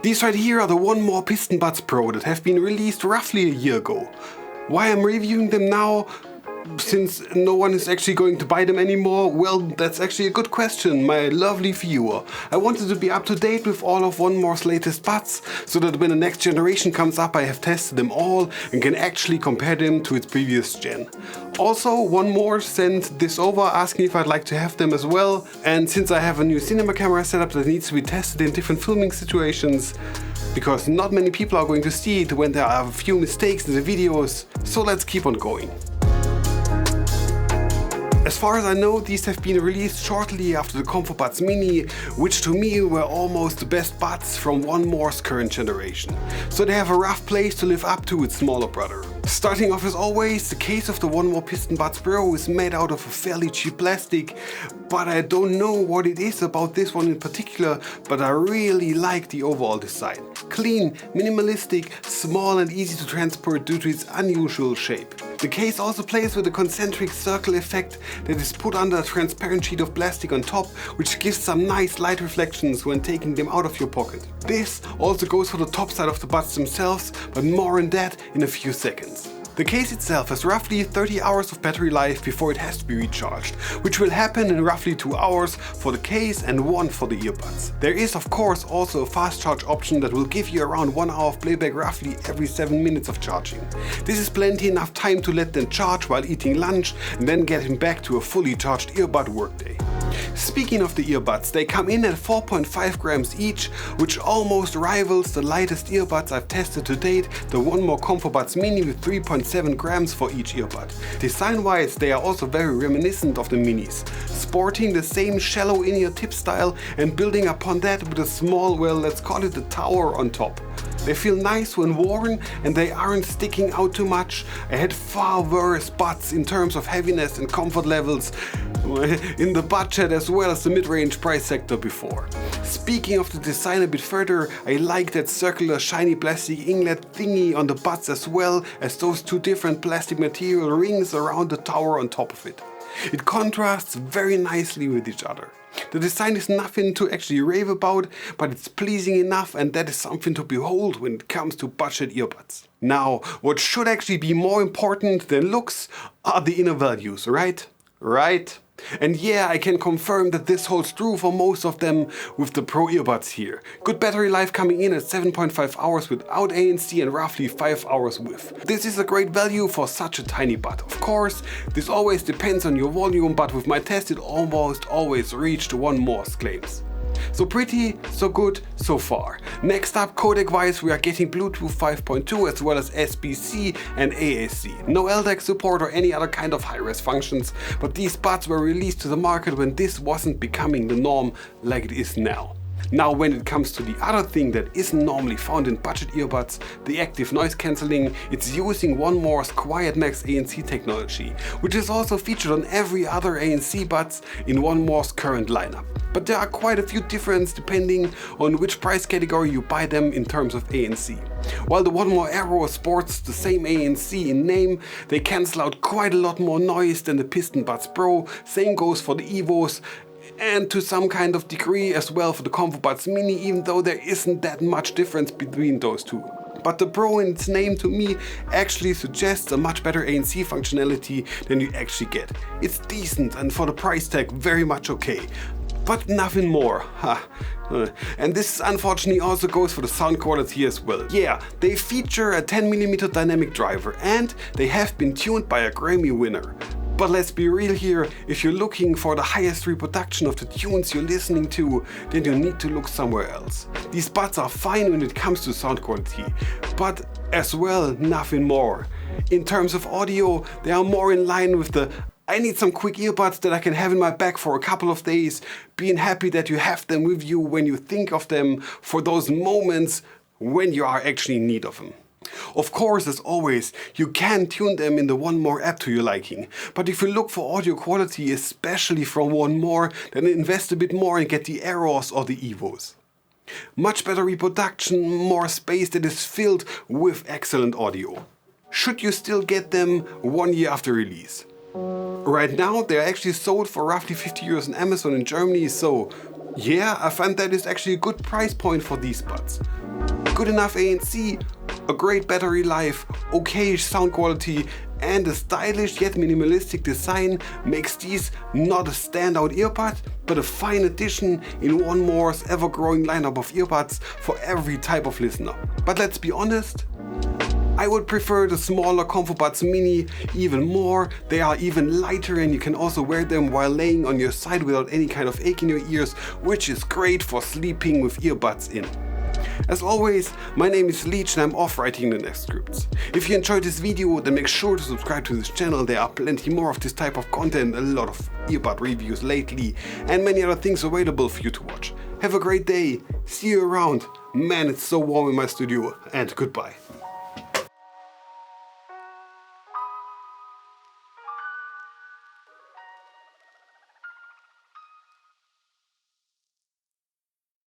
These right here are the 1More Pistonbuds Pro that have been released roughly a year ago. Why I'm reviewing them now? Since no one is actually going to buy them anymore? Well, that's actually a good question, my lovely viewer. I wanted to be up to date with all of 1More's latest buds, so that when the next generation comes up I have tested them all and can actually compare them to its previous gen. Also, 1More sent this over asking if I'd like to have them as well, and since I have a new cinema camera setup that needs to be tested in different filming situations, because not many people are going to see it when there are a few mistakes in the videos, so let's keep on going. As far as I know, these have been released shortly after the ComfortBuds Mini, which to me were almost the best buds from 1More's current generation. So they have a rough place to live up to its smaller brother. Starting off as always, the case of the 1More Pistonbuds Pro is made out of a fairly cheap plastic, but I don't know what it is about this one in particular, but I really like the overall design. Clean, minimalistic, small and easy to transport due to its unusual shape. The case also plays with a concentric circle effect that is put under a transparent sheet of plastic on top, which gives some nice light reflections when taking them out of your pocket. This also goes for the top side of the buds themselves, but more on that in a few seconds. The case itself has roughly 30 hours of battery life before it has to be recharged, which will happen in roughly 2 hours for the case and 1 for the earbuds. There is of course also a fast charge option that will give you around 1 hour of playback roughly every 7 minutes of charging. This is plenty enough time to let them charge while eating lunch and then getting back to a fully charged earbud workday. Speaking of the earbuds, they come in at 4.5 grams each, which almost rivals the lightest earbuds I've tested to date, the 1More ComfortBuds Mini with 3.7 grams for each earbud. Design-wise, they are also very reminiscent of the Minis, sporting the same shallow in-ear tip style and building upon that with a small, well, let's call it a tower on top. They feel nice when worn and they aren't sticking out too much. I had far worse buds in terms of heaviness and comfort levels in the budget as well as the mid-range price sector before. Speaking of the design a bit further, I like that circular shiny plastic inglet thingy on the buds as well as those two different plastic material rings around the tower on top of it. It contrasts very nicely with each other. The design is nothing to actually rave about, but it's pleasing enough, and that is something to behold when it comes to budget earbuds. Now, what should actually be more important than looks are the inner values, right? Right? And yeah, I can confirm that this holds true for most of them with the Pro earbuds here. Good battery life coming in at 7.5 hours without ANC and roughly 5 hours with. This is a great value for such a tiny bud. Of course, this always depends on your volume, but with my test it almost always reached 1More's claims. So pretty, so good, so far. Next up, codec wise, we are getting Bluetooth 5.2 as well as SBC and AAC. No LDAC support or any other kind of high-res functions, but these buds were released to the market when this wasn't becoming the norm like it is now. Now when it comes to the other thing that isn't normally found in budget earbuds, the active noise cancelling, it's using 1More's Quiet Max ANC technology, which is also featured on every other ANC buds in 1More's current lineup. But there are quite a few differences depending on which price category you buy them in terms of ANC. While the 1More Aero sports the same ANC in name, they cancel out quite a lot more noise than the Pistonbuds Pro, same goes for the Evos, and to some kind of degree as well for the ComfortBuds Mini, even though there isn't that much difference between those two. But the Pro in its name to me actually suggests a much better ANC functionality than you actually get. It's decent and for the price tag very much okay, but nothing more. And this unfortunately also goes for the sound quality as well. Yeah, they feature a 10mm dynamic driver and they have been tuned by a Grammy winner. But let's be real here, if you're looking for the highest reproduction of the tunes you're listening to, then you need to look somewhere else. These buds are fine when it comes to sound quality, but as well nothing more. In terms of audio, they are more in line with the I need some quick earbuds that I can have in my bag for a couple of days, being happy that you have them with you when you think of them for those moments when you are actually in need of them. Of course, as always, you can tune them in the 1More app to your liking, but if you look for audio quality, especially from 1More, then invest a bit more and get the Aeros or the Evos. Much better reproduction, more space that is filled with excellent audio. Should you still get them 1 year after release? Right now they're actually sold for roughly 50 euros on Amazon in Germany, so yeah, I find that is actually a good price point for these buds. Good enough ANC, a great battery life, okay sound quality, and a stylish yet minimalistic design makes these not a standout earbud, but a fine addition in 1More's ever-growing lineup of earbuds for every type of listener. But let's be honest, I would prefer the smaller ComfoBuds Mini even more. They are even lighter and you can also wear them while laying on your side without any kind of ache in your ears, which is great for sleeping with earbuds in. As always, my name is Leech and I'm off writing the next scripts. If you enjoyed this video, then make sure to subscribe to this channel. There are plenty more of this type of content, a lot of earbud reviews lately, and many other things available for you to watch. Have a great day, see you around. Man, it's so warm in my studio, and goodbye.